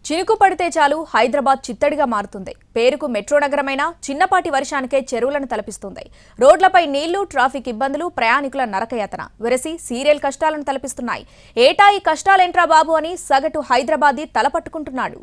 చినుకు పడితే చాలు హైదరాబాద్ చిత్తడిగా మారుతుంది. పేరుకు మెట్రో నగరమైన చిన్నపాటి వర్షానికే చెరువులను తలపిస్తుంది. రోడ్లపై నీళ్లు, ట్రాఫిక్ ఇబ్బందులు, ప్రయాణికుల నరకయాతన వెరసి సీరియల్ కష్టాలను తలపిస్తున్నాయి. ఏటా ఈ కష్టాలేంట్రా బాబు అని సగటు హైదరాబాదీ తలపట్టుకుంటున్నాడు.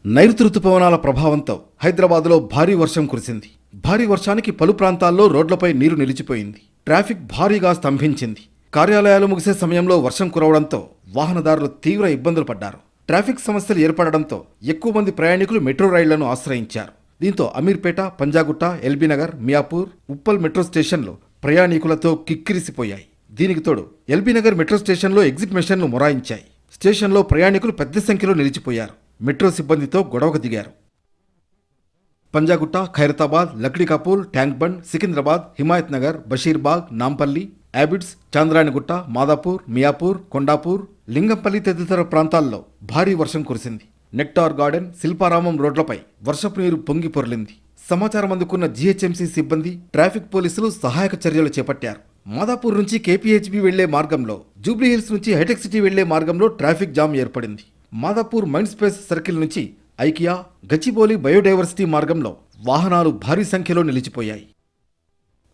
నైరుతి రుతుపవనాల ప్రభావంతో హైదరాబాద్లో భారీ వర్షం కురిసింది. భారీ వర్షానికి పలు ప్రాంతాల్లో రోడ్లపై నీరు నిలిచిపోయింది. ట్రాఫిక్ భారీగా స్తంభించింది. కార్యాలయాలు ముగిసే సమయంలో వర్షం కురవడంతో వాహనదారులు తీవ్ర ఇబ్బందులు పడ్డారు. ట్రాఫిక్ సమస్యలు ఏర్పడడంతో ఎక్కువ మంది ప్రయాణికులు మెట్రో రైళ్లను ఆశ్రయించారు. దీంతో అమీర్పేట, పంజాగుట్ట, ఎల్బీనగర్, మియాపూర్, ఉప్పల్ మెట్రో స్టేషన్లు ప్రయాణికులతో కిక్కిరిసిపోయాయి. దీనికి తోడు ఎల్బీనగర్ మెట్రో స్టేషన్లో ఎగ్జిట్ మెషిన్లు మొరాయించాయి. స్టేషన్లో ప్రయాణికులు పెద్ద సంఖ్యలో నిలిచిపోయారు. మెట్రో సిబ్బందితో గొడవకు దిగారు. పంజాగుట్ట, ఖైరతాబాద్, లక్డీకాపూర్, ట్యాంక్ బండ్, సికింద్రాబాద్, హిమాయత్ నగర్, బషీర్బాగ్, నాంపల్లి, యాబిడ్స్, చాంద్రాయణగుట్ట, మాదాపూర్, మియాపూర్, కొండాపూర్, లింగంపల్లి తదితర ప్రాంతాల్లో భారీ వర్షం కురిసింది. నెక్టార్ గార్డెన్, శిల్పారామం రోడ్లపై వర్షపు నీరు పొంగి పొర్లింది. సమాచారం అందుకున్న జీహెచ్ఎంసీ సిబ్బంది, ట్రాఫిక్ పోలీసులు సహాయక చర్యలు చేపట్టారు. మాదాపూర్ నుంచి కేపీహెచ్బీ వెళ్లే మార్గంలో, జూబ్లీహిల్స్ నుంచి హైటెక్ సిటీ వెళ్లే మార్గంలో ట్రాఫిక్ జామ్ ఏర్పడింది. మాదాపూర్ మైండ్ స్పేస్ సర్కిల్ నుంచి ఐకియా, గచ్చిబౌలి బయోడైవర్సిటీ మార్గంలో వాహనాలు భారీ సంఖ్యలో నిలిచిపోయాయి.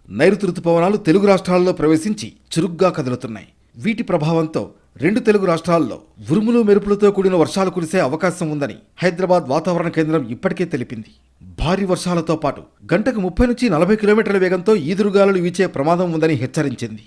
నైరుతి రుతుపవనాలు తెలుగు రాష్ట్రాల్లో ప్రవేశించి చురుగ్గా కదులుతున్నాయి. వీటి ప్రభావంతో రెండు తెలుగు రాష్ట్రాల్లో ఉరుములు మెరుపులతో కూడిన వర్షాలు కురిసే అవకాశం ఉందని హైదరాబాద్ వాతావరణ కేంద్రం ఇప్పటికే తెలిపింది. భారీ వర్షాలతో పాటు గంటకు 30 నుంచి 40 కిలోమీటర్ల వేగంతో ఈదురుగాలులు వీచే ప్రమాదం ఉందని హెచ్చరించింది.